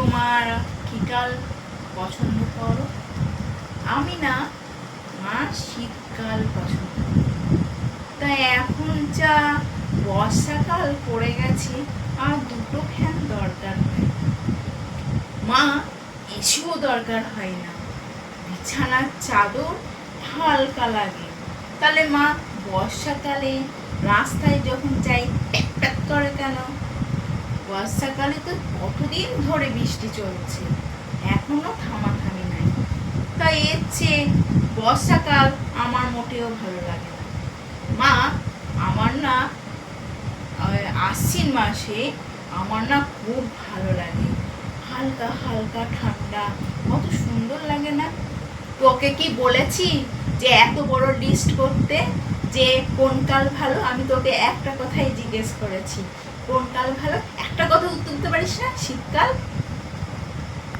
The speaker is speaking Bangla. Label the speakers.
Speaker 1: তোমার কি কাল পছন্দ করো? আমি না মা শীতকাল পছন্দ করি। তাই এখন যা বর্ষাকাল পড়ে গেছে আর দুটো ফ্যান দরকার হয়। মা এসিও দরকার হয় না, বিছানার চাদর হালকা লাগে। তাহলে মা বর্ষাকালে রাস্তায় যখন যাই প্যাক প্যাক করে কেন? বর্ষাকালে তো কতদিন ধরে বৃষ্টি চলছে, এখনো থামাথামি নাই। তাই এর চেয়ে বর্ষাকাল আমার মোটেও ভালো লাগে না। মা আমার না আশ্বিন মাসে আমার না খুব ভালো লাগে, হালকা হালকা ঠান্ডা, কত সুন্দর লাগে না? তোকে কি বলেছি যে এত বড় লিস্ট করতে যে কোন কাল ভালো? আমি তোকে একটা কথাই জিজ্ঞেস করেছি, কোন কাল ভালো? একটা কথা উত্তর দিতে পারিস না? শীতকাল।